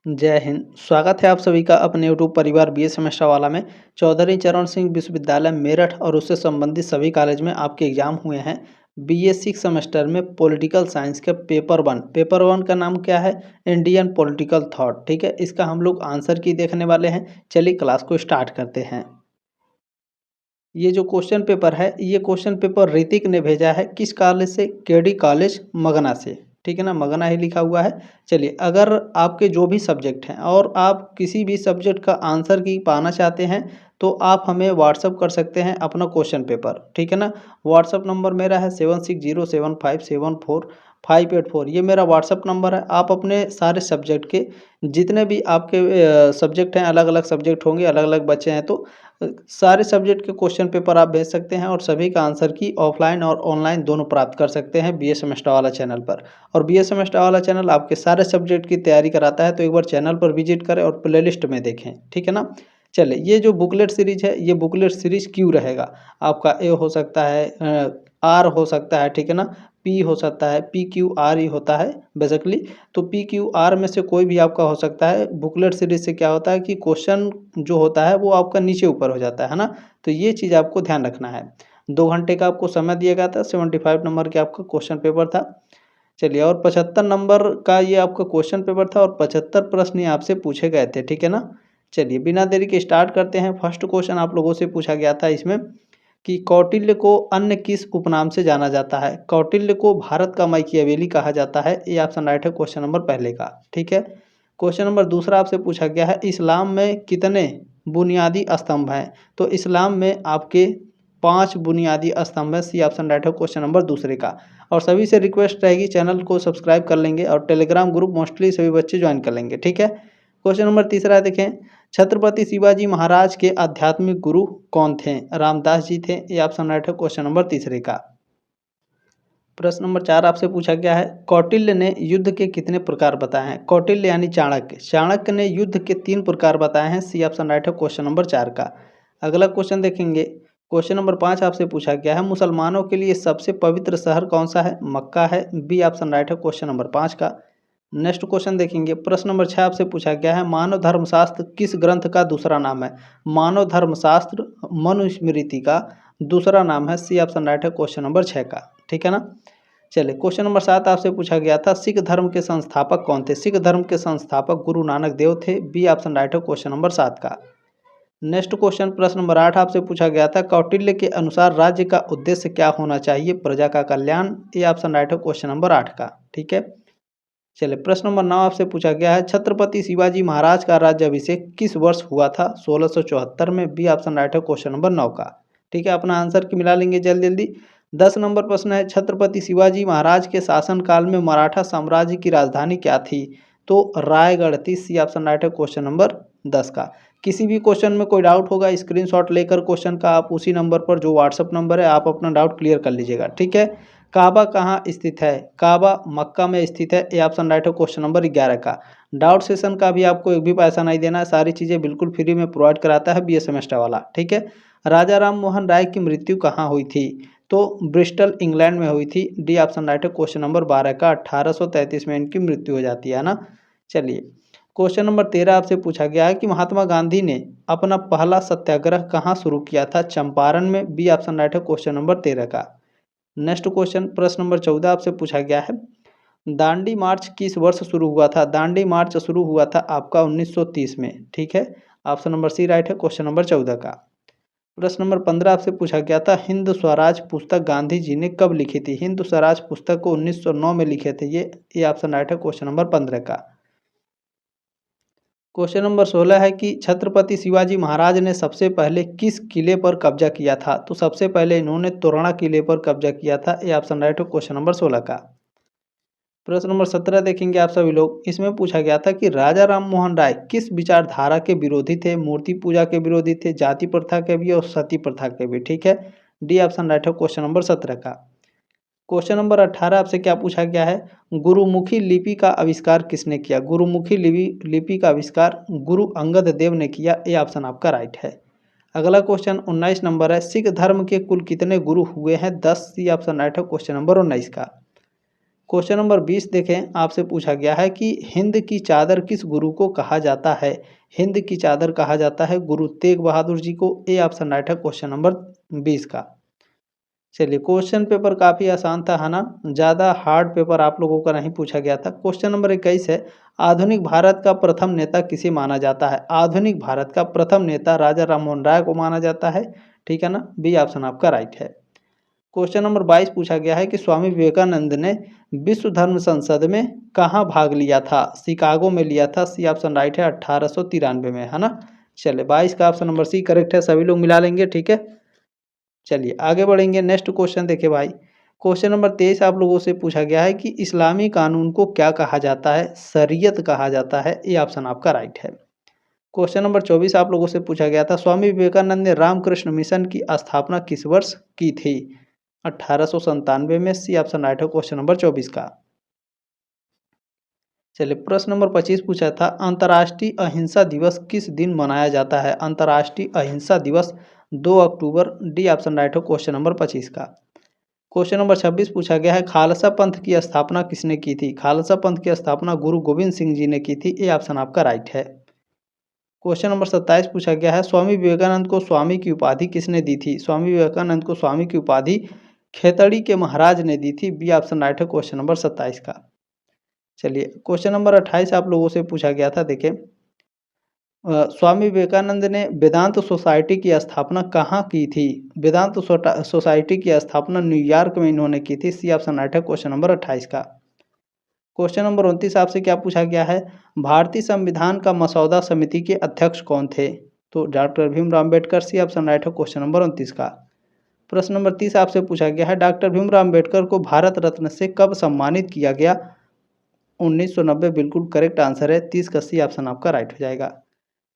जय हिंद। स्वागत है आप सभी का अपने यूट्यूब परिवार बीए सेमेस्टर वाला में। चौधरी चरण सिंह विश्वविद्यालय मेरठ और उससे संबंधित सभी कॉलेज में आपके एग्जाम हुए हैं। बीए 6 सेमेस्टर में पॉलिटिकल साइंस के पेपर वन का नाम क्या है? Indian political thought. ठीक है, इसका हम लोग आंसर की देखने वाले हैं। चलिए क्लास को स्टार्ट करते हैं। ये जो क्वेश्चन पेपर है, ये क्वेश्चन पेपर ऋतिक ने भेजा है। किस कॉलेज से? केडी कॉलेज मगना से। ठीक है ना, मगना ही लिखा हुआ है। चलिए, अगर आपके जो भी सब्जेक्ट हैं और आप किसी भी सब्जेक्ट का आंसर की पाना चाहते हैं तो आप हमें व्हाट्सअप कर सकते हैं अपना क्वेश्चन पेपर। ठीक है ना, व्हाट्सअप नंबर मेरा है 7607574584। ये मेरा व्हाट्सअप नंबर है। आप अपने सारे सब्जेक्ट के जितने भी आपके सब्जेक्ट हैं, अलग अलग सब्जेक्ट होंगे, अलग अलग बच्चे हैं तो सारे सब्जेक्ट के क्वेश्चन पेपर आप भेज सकते हैं और सभी का आंसर की ऑफलाइन और ऑनलाइन दोनों प्राप्त कर सकते हैं बीए सेमेस्टर वाला चैनल पर। और बीए सेमेस्टर वाला चैनल आपके सारे सब्जेक्ट की तैयारी कराता है, तो एक बार चैनल पर विजिट करें और प्लेलिस्ट में देखें। ठीक है ना। चलिए, ये जो बुकलेट सीरीज है, ये बुकलेट सीरीज क्यों रहेगा? आपका ए हो सकता है, आर हो सकता है, ठीक है ना, पी हो सकता है, पी क्यू आर ही होता है बेसिकली। तो पी क्यू आर में से कोई भी आपका हो सकता है। बुकलेट सीरीज से क्या होता है कि क्वेश्चन जो होता है वो आपका नीचे ऊपर हो जाता है ना। तो ये चीज़ आपको ध्यान रखना है। 2 घंटे का आपको समय दिया गया था। 75 नंबर के आपका क्वेश्चन पेपर था। चलिए, और 75 नंबर का ये आपका क्वेश्चन पेपर था और 75 प्रश्न ये आपसे पूछे गए थे। ठीक है ना। चलिए, बिना देरी के स्टार्ट करते हैं। फर्स्ट क्वेश्चन आप लोगों से पूछा गया था इसमें कि कौटिल्य को अन्य किस उपनाम से जाना जाता है? कौटिल्य को भारत का माकियावेली कहा जाता है। ये ऑप्शन राइट है क्वेश्चन नंबर पहले का। ठीक है। क्वेश्चन नंबर दूसरा आपसे पूछा गया है, इस्लाम में कितने बुनियादी स्तंभ हैं? तो इस्लाम में आपके 5 बुनियादी स्तंभ है। सी ऑप्शन राइट है क्वेश्चन नंबर दूसरे का। और सभी से रिक्वेस्ट रहेगी, चैनल को सब्सक्राइब कर लेंगे और टेलीग्राम ग्रुप मोस्टली सभी बच्चे ज्वाइन कर लेंगे। ठीक है। क्वेश्चन नंबर तीसरा देखें, छत्रपति शिवाजी महाराज के आध्यात्मिक गुरु कौन थे? रामदास जी थे। ये ऑप्शन राइट है क्वेश्चन नंबर तीसरे का। प्रश्न नंबर 4 आपसे पूछा गया है, कौटिल्य ने युद्ध के कितने प्रकार बताए हैं? कौटिल्य यानी चाणक्य, चाणक्य ने युद्ध के 3 प्रकार बताए हैं। सी ऑप्शन राइट है क्वेश्चन नंबर 4 का। अगला क्वेश्चन देखेंगे। क्वेश्चन नंबर 5 आपसे पूछा गया है, मुसलमानों के लिए सबसे पवित्र शहर कौन सा है? मक्का है। बी ऑप्शन राइट है क्वेश्चन नंबर 5 का। नेक्स्ट क्वेश्चन देखेंगे। प्रश्न नंबर 6 आपसे पूछा गया है, मानव धर्मशास्त्र किस ग्रंथ का दूसरा नाम है? मानव धर्मशास्त्र मनुस्मृति का दूसरा नाम है। सी ऑप्शन राइट है क्वेश्चन नंबर 6 का। ठीक है ना। चलिए, क्वेश्चन नंबर 7 आपसे पूछा गया था, सिख धर्म के संस्थापक कौन थे? सिख धर्म के संस्थापक गुरु नानक देव थे। बी ऑप्शन राइट है क्वेश्चन नंबर 7 का। नेक्स्ट क्वेश्चन प्रश्न नंबर 8 आपसे पूछा गया था, कौटिल्य के अनुसार राज्य का उद्देश्य क्या होना चाहिए? प्रजा का कल्याण। ये ऑप्शन राइट है क्वेश्चन नंबर 8 का। ठीक है। चलिए, प्रश्न नंबर 9 आपसे पूछा गया है, छत्रपति शिवाजी महाराज का राज्याभिषेक किस वर्ष हुआ था? 1674 में। बी ऑप्शन राइट है क्वेश्चन नंबर 9 का। ठीक है, अपना आंसर की मिला लेंगे जल्दी जल्दी। 10 नंबर प्रश्न है, छत्रपति शिवाजी महाराज के शासनकाल में मराठा साम्राज्य की राजधानी क्या थी? तो रायगढ़ थी। सी ऑप्शन राइट है क्वेश्चन नंबर 10 का। किसी भी क्वेश्चन में कोई डाउट होगा, स्क्रीनशॉट लेकर क्वेश्चन का आप उसी नंबर पर, जो व्हाट्सअप नंबर है, आप अपना डाउट क्लियर कर लीजिएगा। ठीक है। काबा कहाँ स्थित है? काबा मक्का में स्थित है। ये ऑप्शन राइट है क्वेश्चन नंबर 11 का। डाउट सेशन का भी आपको एक भी पैसा नहीं देना है, सारी चीज़ें बिल्कुल फ्री में प्रोवाइड कराता है बीए सेमेस्टर वाला। ठीक है। राजा राम मोहन राय की मृत्यु कहाँ हुई थी? तो ब्रिस्टल इंग्लैंड में हुई थी। डी ऑप्शन राइट है क्वेश्चन नंबर 12 का। 1833 में इनकी मृत्यु हो जाती है ना। चलिए, क्वेश्चन नंबर 13 आपसे पूछा गया है कि महात्मा गांधी ने अपना पहला सत्याग्रह कहाँ शुरू किया था? चंपारण में। बी ऑप्शन राइट है क्वेश्चन नंबर 13 का। नेक्स्ट क्वेश्चन प्रश्न नंबर 14 आपसे पूछा गया है, दांडी मार्च किस वर्ष शुरू हुआ था? दांडी मार्च शुरू हुआ था आपका 1930 में। ठीक है। ऑप्शन नंबर सी राइट है क्वेश्चन नंबर 14 का। प्रश्न नंबर 15 आपसे पूछा गया था, हिंद स्वराज पुस्तक गांधी जी ने कब लिखी थी? हिंद स्वराज पुस्तक को 1909 में लिखे थे। ये ऑप्शन राइट है क्वेश्चन नंबर 15 का। क्वेश्चन नंबर 16 है कि छत्रपति शिवाजी महाराज ने सबसे पहले किस किले पर कब्जा किया था? तो सबसे पहले इन्होंने तोरणा किले पर कब्जा किया था। ये ऑप्शन राइट है क्वेश्चन नंबर 16 का। प्रश्न नंबर 17 देखेंगे आप सभी लोग। इसमें पूछा गया था कि राजा राम मोहन राय किस विचारधारा के विरोधी थे? मूर्ति पूजा के विरोधी थे, जाति प्रथा के भी और सती प्रथा के भी। ठीक है। डी ऑप्शन राइट है क्वेश्चन नंबर 17 का। क्वेश्चन नंबर 18 आपसे क्या पूछा गया है, गुरुमुखी लिपि का आविष्कार किसने किया? गुरुमुखी लिपि का आविष्कार गुरु अंगद देव ने किया। ये ऑप्शन आपका राइट है। अगला क्वेश्चन 19 नंबर है, सिख धर्म के कुल कितने गुरु हुए हैं? 10। सी ऑप्शन राइट है क्वेश्चन नंबर 19 का। क्वेश्चन नंबर 20 देखें, आपसे पूछा गया है कि हिंद की चादर किस गुरु को कहा जाता है। हिंद की चादर कहा जाता है गुरु तेग बहादुर जी को। ए ऑप्शन राइट है क्वेश्चन नंबर 20 का। चलिए, क्वेश्चन पेपर काफ़ी आसान था, है ना, ज़्यादा हार्ड पेपर आप लोगों का नहीं पूछा गया था। क्वेश्चन नंबर 21 है, आधुनिक भारत का प्रथम नेता किसे माना जाता है। आधुनिक भारत का प्रथम नेता राजा राममोहन राय को माना जाता है, ठीक है ना, बी ऑप्शन आपका राइट है। क्वेश्चन नंबर 22 पूछा गया है कि स्वामी विवेकानंद ने विश्व धर्म संसद में कहाँ भाग लिया था। शिकागो में लिया था, सी ऑप्शन राइट है 1893 में, है ना। चलिए, 22 का ऑप्शन नंबर सी करेक्ट है, सभी लोग मिला लेंगे, ठीक है। चलिए आगे बढ़ेंगे, नेक्स्ट क्वेश्चन देखिए भाई। क्वेश्चन नंबर 23 आप लोगों से पूछा गया है कि इस्लामी कानून को क्या कहा जाता है। शरीयत कहा जाता है, ये ऑप्शन आपका राइट है। क्वेश्चन नंबर 24 आप लोगों से पूछा गया था, स्वामी विवेकानंद ने रामकृष्ण मिशन की स्थापना किस वर्ष की थी। 1897 में, सी ऑप्शन राइट है क्वेश्चन नंबर 24 का। चलिए, प्रश्न नंबर 25 पूछा था, अंतर्राष्ट्रीय अहिंसा दिवस किस दिन मनाया जाता है। अंतर्राष्ट्रीय अहिंसा दिवस 2 अक्टूबर, डी ऑप्शन राइट है क्वेश्चन नंबर 25 का। क्वेश्चन नंबर 26 पूछा गया है, खालसा पंथ की स्थापना किसने की थी। खालसा पंथ की स्थापना गुरु गोविंद सिंह जी ने की थी, ये ऑप्शन आपका राइट है। क्वेश्चन नंबर 27 पूछा गया है, स्वामी विवेकानंद को स्वामी की उपाधि किसने दी थी। स्वामी विवेकानंद को स्वामी की उपाधि खेतड़ी के महाराज ने दी थी, बी ऑप्शन राइट है क्वेश्चन नंबर 27 का। चलिए, क्वेश्चन नंबर 28 आप लोगों से पूछा गया था, देखिए स्वामी विवेकानंद ने वेदांत सोसाइटी की स्थापना कहाँ की थी। वेदांत सोसाइटी की स्थापना न्यूयॉर्क में इन्होंने की थी, सी ऑप्शन राइट है क्वेश्चन नंबर 28 का। क्वेश्चन नंबर 29 आपसे क्या पूछा गया है, भारतीय संविधान का मसौदा समिति के अध्यक्ष कौन थे। तो doctor Bhimrao Ambedkar, C option right है क्वेश्चन नंबर 29 का। प्रश्न नंबर 30 आपसे पूछा गया है, डॉक्टर भीमराव अम्बेडकर को भारत रत्न से कब सम्मानित किया गया। 1990, बिल्कुल करेक्ट आंसर है, 30 का सी ऑप्शन आपका राइट हो जाएगा।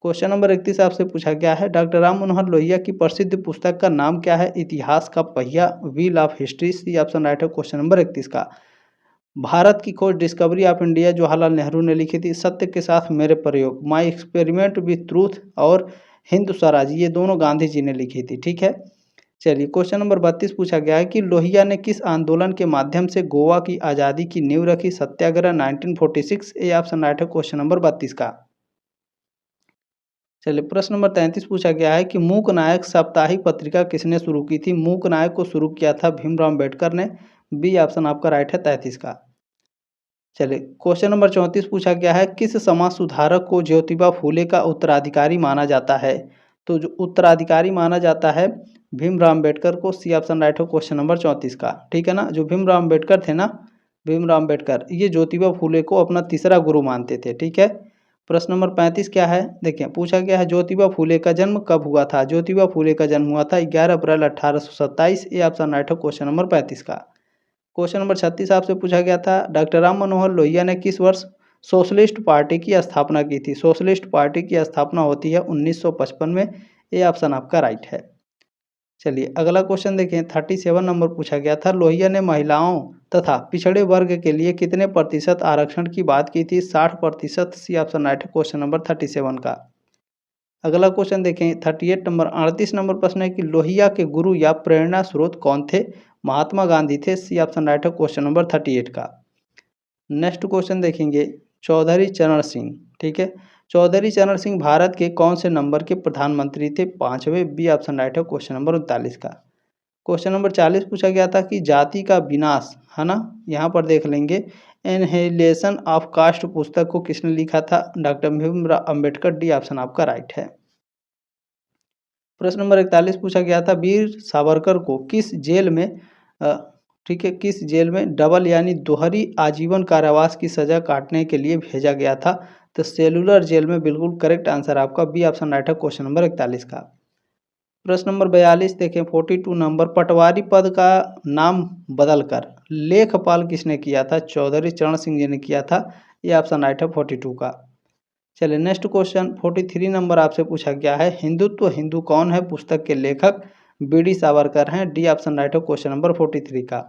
क्वेश्चन नंबर 31 आपसे पूछा गया है, डॉक्टर राम मनोहर लोहिया की प्रसिद्ध पुस्तक का नाम क्या है। इतिहास का पहिया, wheel of history, C option right है क्वेश्चन नंबर 31 का। भारत की खोज, discovery of India, Jawaharlal Nehru ने लिखी थी। सत्य के साथ मेरे प्रयोग, माई एक्सपेरिमेंट विथ ट्रूथ और हिंद स्वराज, ये दोनों गांधी जी ने लिखी थी, ठीक है। चलिए, क्वेश्चन नंबर 32 पूछा गया है कि लोहिया ने किस आंदोलन के माध्यम से गोवा की आज़ादी की नींव रखी। सत्याग्रह 1946, ए ऑप्शन राइट है क्वेश्चन नंबर 32 का। चलिए, प्रश्न नंबर 33 पूछा गया है कि मूक नायक साप्ताहिक पत्रिका किसने शुरू की थी। मूक नायक को शुरू किया था भीमराव अम्बेडकर ने, बी ऑप्शन आपका राइट है 33 का। चलिए, क्वेश्चन नंबर 34 पूछा गया है, किस समाज सुधारक को ज्योतिबा फूले का उत्तराधिकारी माना जाता है। तो जो उत्तराधिकारी माना जाता है भीमराव अम्बेडकर को, सी ऑप्शन राइट हो क्वेश्चन नंबर 34 का, ठीक है ना। जो भीमराव अम्बेडकर थे ना, भीमराव अम्बेडकर, ये ज्योतिबा फूले को अपना तीसरा गुरु मानते थे, ठीक है। प्रश्न नंबर 35 क्या है, देखिए पूछा गया है, ज्योतिबा फूले का जन्म कब हुआ था। ज्योतिबा फूले का जन्म हुआ था 11 अप्रैल 1827, ये ऑप्शन राइट हो क्वेश्चन नंबर 35 का। क्वेश्चन नंबर 36 आपसे पूछा गया था, डॉक्टर राम मनोहर लोहिया ने किस वर्ष सोशलिस्ट पार्टी की स्थापना की थी। सोशलिस्ट पार्टी की स्थापना होती है 1955 में, ये ऑप्शन आपका राइट है। चलिए, अगला क्वेश्चन देखें, 37 नंबर पूछा गया था, लोहिया ने महिलाओं तथा पिछड़े वर्ग के लिए कितने प्रतिशत आरक्षण की बात की थी। 60%, सी ऑप्शन राइट है क्वेश्चन नंबर 37 का। अगला क्वेश्चन देखें, 38 नंबर 38 नंबर प्रश्न है कि लोहिया के गुरु या प्रेरणा स्रोत कौन थे। महात्मा गांधी थे, सी ऑप्शन राइट है क्वेश्चन नंबर 38 का। नेक्स्ट क्वेश्चन देखेंगे, चौधरी चरण सिंह, ठीक है। चौधरी चरण सिंह भारत के कौन से नंबर के प्रधानमंत्री थे। 5वें, बी ऑप्शन राइट है क्वेश्चन नंबर 39 का। क्वेश्चन नंबर 40 पूछा गया था कि जाति का विनाश, है ना, यहाँ पर देख लेंगे, एनहिलेशन ऑफ कास्ट पुस्तक को किसने लिखा था। Doctor Bhimrao Ambedkar, D option आपका राइट है। प्रश्न नंबर 41 पूछा गया था, वीर सावरकर को किस जेल में ठीक है, किस जेल में डबल यानी दोहरी आजीवन कारावास की सजा काटने के लिए भेजा गया था। तो सेलुलर जेल में, बिल्कुल करेक्ट आंसर आपका बी ऑप्शन राइट है क्वेश्चन नंबर 41 का। प्रश्न नंबर 42 देखें, 42 नंबर, पटवारी पद का नाम बदलकर लेखपाल किसने किया था। चौधरी चरण सिंह जी ने किया था, ये ऑप्शन राइट है 42 का। चलिए, नेक्स्ट क्वेश्चन 43 नंबर आपसे पूछा गया है, हिंदुत्व हिंदू कौन है पुस्तक के लेखक। बी.डी. सावरकर हैं, डी ऑप्शन राइट है क्वेश्चन नंबर 43 का।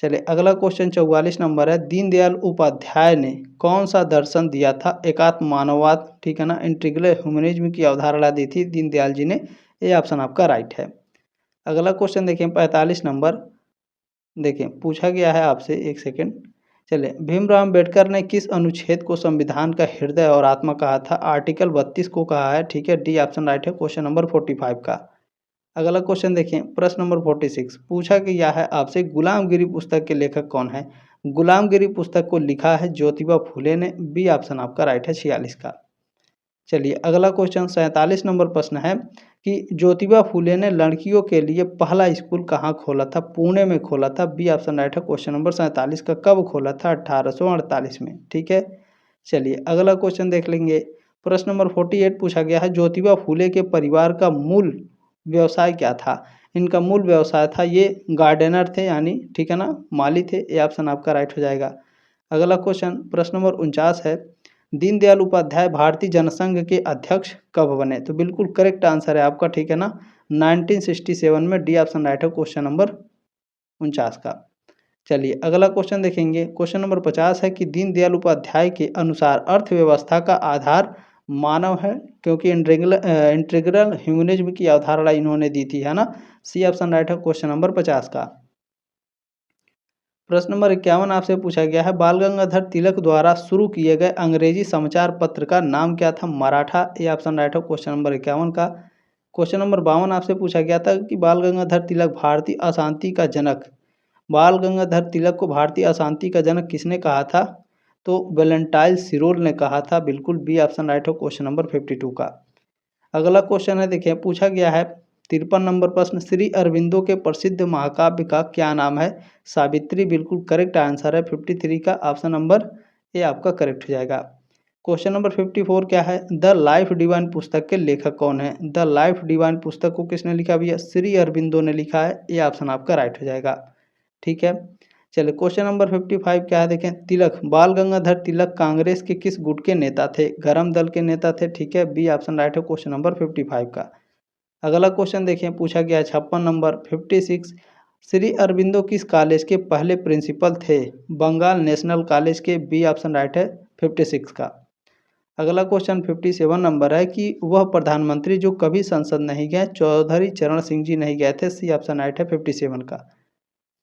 चलिए, अगला क्वेश्चन 44 नंबर है, दीनदयाल उपाध्याय ने कौन सा दर्शन दिया था। एकात्म मानववाद, ठीक है ना, इंटीग्रल ह्यूमनिज्म की अवधारणा दी थी दीनदयाल जी ने, ये ऑप्शन आपका राइट है। अगला क्वेश्चन देखें 45 नंबर, देखिए पूछा गया है आपसे, एक सेकंड। चलिए, भीमराव अम्बेडकर ने किस अनुच्छेद को संविधान का हृदय और आत्मा कहा था? आर्टिकल 32 को कहा है, ठीक है, डी ऑप्शन राइट है क्वेश्चन नंबर 45 का। अगला क्वेश्चन देखिए, प्रश्न नंबर 46 पूछा गया है आपसे, गुलामगिरी पुस्तक के लेखक कौन है? गुलामगिरी पुस्तक को लिखा है ज्योतिबा फूले ने, बी ऑप्शन आपका राइट है 46 का। चलिए अगला क्वेश्चन 47 नंबर प्रश्न है कि ज्योतिबा फूले ने लड़कियों के लिए पहला स्कूल कहाँ खोला था? पुणे में खोला था, बी ऑप्शन राइट है क्वेश्चन नंबर 47 का। कब खोला था? 1848 में, ठीक है। चलिए अगला क्वेश्चन देख लेंगे। प्रश्न नंबर 48 पूछा गया है, ज्योतिबा फूले के परिवार का मूल व्यवसाय क्या था? इनका मूल व्यवसाय था, ये गार्डनर थे, यानी ठीक है ना, माली थे। ये ऑप्शन आपका राइट हो जाएगा। अगला क्वेश्चन प्रश्न नंबर 49 है, दीनदयाल उपाध्याय भारतीय जनसंघ के अध्यक्ष कब बने? तो बिल्कुल करेक्ट आंसर है आपका, ठीक है ना, 1967 में, डी ऑप्शन राइट है क्वेश्चन नंबर 49 का। चलिए अगला क्वेश्चन देखेंगे। क्वेश्चन नंबर 50 है कि दीनदयाल उपाध्याय के अनुसार अर्थव्यवस्था का आधार मानव है, क्योंकि इंटीग्रल ह्यूमनिज्म की अवधारणा इन्होंने दी थी, है ना। सी ऑप्शन राइट है क्वेश्चन नंबर 50 का। प्रश्न नंबर 51 आपसे पूछा गया है, बाल गंगाधर तिलक द्वारा शुरू किए गए अंग्रेजी समाचार पत्र का नाम क्या था? मराठा, ए ऑप्शन राइट है क्वेश्चन नंबर 51 का। क्वेश्चन नंबर 52 आपसे पूछा गया था कि बाल गंगाधर तिलक भारतीय अशांति का जनक, बाल गंगाधर तिलक को भारतीय अशांति का जनक किसने कहा था? तो वैलेंटाइन सिरोल ने कहा था, बिल्कुल बी ऑप्शन राइट हो क्वेश्चन नंबर 52 का। अगला क्वेश्चन है, देखिए पूछा गया है 53 नंबर प्रश्न, श्री अरविंदो के प्रसिद्ध महाकाव्य का क्या नाम है? सावित्री, बिल्कुल करेक्ट आंसर है 53 का, ऑप्शन नंबर ए आपका करेक्ट हो जाएगा। क्वेश्चन नंबर 54 क्या है, द लाइफ डिवाइन पुस्तक के लेखक कौन है? द लाइफ डिवाइन पुस्तक को किसने लिखा भैया? श्री अरविंदो ने लिखा है, ये ऑप्शन आपका राइट हो जाएगा, ठीक है। चलिए क्वेश्चन नंबर 55 क्या है, देखें, तिलक, बाल गंगाधर तिलक कांग्रेस के किस गुट के नेता थे? गरम दल के नेता थे, ठीक है, बी ऑप्शन राइट है क्वेश्चन नंबर 55 का। अगला क्वेश्चन देखिए, पूछा गया 56 नंबर 56, श्री अरविंदो किस कॉलेज के पहले प्रिंसिपल थे? बंगाल नेशनल कॉलेज के, बी ऑप्शन राइट है 56 का। अगला क्वेश्चन 57 नंबर है कि वह प्रधानमंत्री जो कभी संसद नहीं गए, चौधरी चरण सिंह जी नहीं गए थे, सी ऑप्शन राइट है 57 का।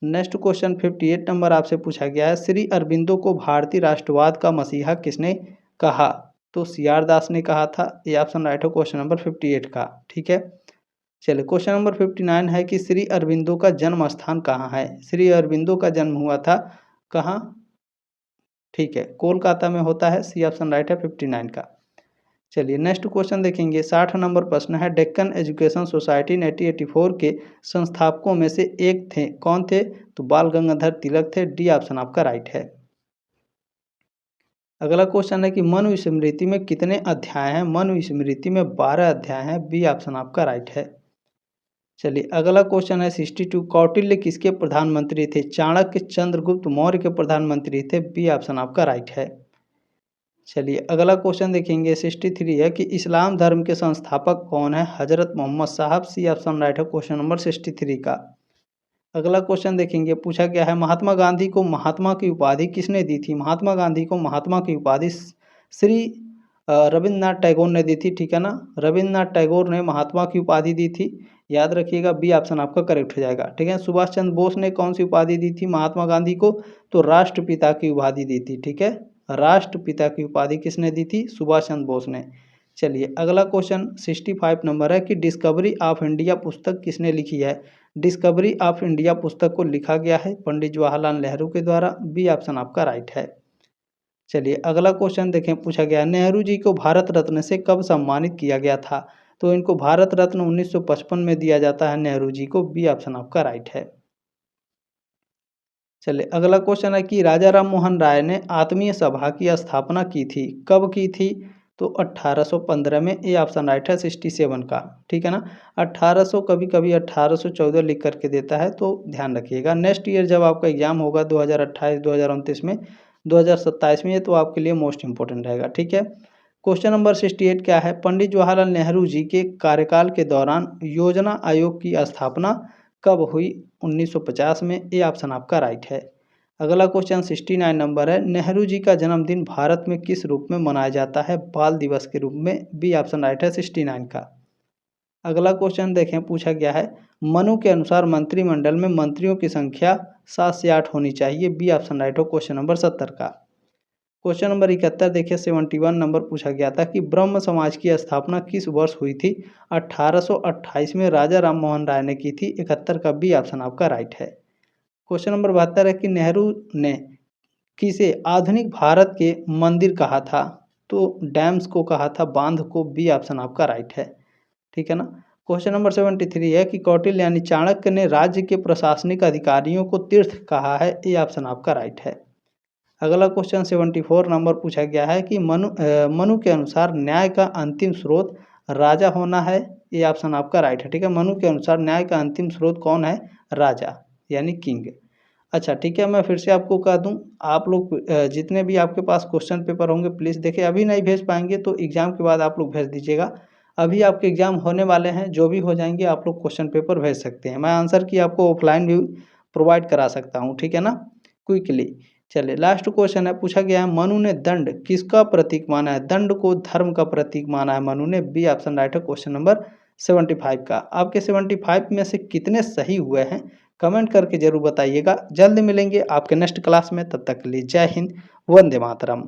नेक्स्ट क्वेश्चन 58 नंबर आपसे पूछा गया है, श्री अरविंदो को भारतीय राष्ट्रवाद का मसीहा किसने कहा? तो सी आर दास ने कहा था, ये ऑप्शन राइट है क्वेश्चन नंबर 58 का, ठीक है। चलिए क्वेश्चन नंबर 59 है कि श्री अरविंदो का जन्म स्थान कहाँ है? श्री अरविंदो का जन्म हुआ था कहाँ? ठीक है, कोलकाता में होता है, सी ऑप्शन राइट है 59 का। चलिए नेक्स्ट क्वेश्चन देखेंगे। 60 नंबर प्रश्न है, डेक्कन एजुकेशन सोसाइटी 1984 के संस्थापकों में से एक थे, कौन थे? तो बाल गंगाधर तिलक थे, डी ऑप्शन आपका राइट है। अगला क्वेश्चन है कि मनुस्मृति में कितने अध्याय हैं? मनुस्मृति में 12 अध्याय हैं, बी ऑप्शन आपका राइट है। चलिए अगला क्वेश्चन है 62, कौटिल्य किसके प्रधानमंत्री थे? चाणक्य चंद्रगुप्त मौर्य के प्रधानमंत्री थे, बी ऑप्शन आपका राइट है। चलिए अगला क्वेश्चन देखेंगे 63 है कि इस्लाम धर्म के संस्थापक कौन है? हजरत मोहम्मद साहब, सी ऑप्शन राइट है क्वेश्चन नंबर 63 का। अगला क्वेश्चन देखेंगे, पूछा गया है महात्मा गांधी को महात्मा की उपाधि किसने दी थी? महात्मा गांधी को महात्मा की उपाधि श्री रविंद्रनाथ टैगोर ने दी थी, ठीक है ना, रविंद्रनाथ टैगोर ने महात्मा की उपाधि दी थी, याद रखिएगा, बी ऑप्शन आपका करेक्ट हो जाएगा, ठीक है। सुभाष चंद्र बोस ने कौन सी उपाधि दी थी महात्मा गांधी को? तो राष्ट्रपिता की उपाधि दी थी, ठीक है, राष्ट्रपिता की उपाधि किसने दी थी? सुभाष चंद्र बोस ने। चलिए अगला क्वेश्चन 65 नंबर है कि डिस्कवरी ऑफ इंडिया पुस्तक किसने लिखी है? डिस्कवरी ऑफ इंडिया पुस्तक को लिखा गया है पंडित जवाहरलाल नेहरू के द्वारा, बी ऑप्शन आपका राइट है। चलिए अगला क्वेश्चन देखें, पूछा गया नेहरू जी को भारत रत्न से कब सम्मानित किया गया था? तो इनको भारत रत्न 1955 में दिया जाता है नेहरू जी को, बी ऑप्शन आपका राइट है। चलिए अगला क्वेश्चन है कि राजा राम मोहन राय ने आत्मीय सभा की स्थापना की थी, कब की थी? तो 1815 में, ए ऑप्शन राइट है 67 का, ठीक है ना। 1800 कभी कभी 1814 लिख करके देता है, तो ध्यान रखिएगा। नेक्स्ट ईयर जब आपका एग्जाम होगा 2028 2029 में, 2027 में, ये तो आपके लिए मोस्ट इंपॉर्टेंट रहेगा, ठीक है। क्वेश्चन नंबर 68 क्या है, पंडित जवाहरलाल नेहरू जी के कार्यकाल के दौरान योजना आयोग की स्थापना कब हुई? 1950 में, ए ऑप्शन आपका राइट है। अगला क्वेश्चन 69 नंबर है, नेहरू जी का जन्मदिन भारत में किस रूप में मनाया जाता है? बाल दिवस के रूप में, बी ऑप्शन राइट है 69 का। अगला क्वेश्चन देखें, पूछा गया है मनु के अनुसार मंत्रिमंडल में मंत्रियों की संख्या 7 से 8 होनी चाहिए। बी ऑप्शन राइट हो क्वेश्चन नंबर 70 का। क्वेश्चन नंबर 71 देखिए, 71 नंबर पूछा गया था कि ब्रह्म समाज की स्थापना किस वर्ष हुई थी। 1828 में राजा राम मोहन राय ने की थी। 71 का बी ऑप्शन आपका राइट है। क्वेश्चन नंबर 72 है कि नेहरू ने किसे आधुनिक भारत के मंदिर कहा था। तो डैम्स को कहा था, बांध को। बी ऑप्शन आपका राइट है, ठीक है ना। क्वेश्चन नंबर 73 है कि कौटिल्य यानी चाणक्य ने राज्य के प्रशासनिक अधिकारियों को तीर्थ कहा है। ए ऑप्शन आपका राइट है। अगला क्वेश्चन 74 नंबर पूछा गया है कि मनु के अनुसार न्याय का अंतिम स्रोत राजा होना है। ये ऑप्शन आपका राइट है, ठीक है। मनु के अनुसार न्याय का अंतिम स्रोत कौन है? राजा, यानी किंग। अच्छा, ठीक है, मैं फिर से आपको कह दूं, आप लोग जितने भी आपके पास क्वेश्चन पेपर होंगे प्लीज़ देखिए, अभी नहीं भेज पाएंगे तो एग्ज़ाम के बाद आप लोग भेज दीजिएगा। अभी आपके एग्ज़ाम होने वाले हैं, जो भी हो जाएंगे आप लोग क्वेश्चन पेपर भेज सकते हैं। मैं आंसर की आपको ऑफलाइन भी प्रोवाइड करा सकता हूँ, ठीक है ना, क्विकली। चलिए, लास्ट क्वेश्चन है, पूछा गया है मनु ने दंड किसका प्रतीक माना है। दंड को धर्म का प्रतीक माना है मनु ने। बी ऑप्शन राइट है क्वेश्चन नंबर 75 का। आपके 75 में से कितने सही हुए हैं कमेंट करके जरूर बताइएगा। जल्द मिलेंगे आपके नेक्स्ट क्लास में, तब तक के लिए जय हिंद, वंदे मातरम।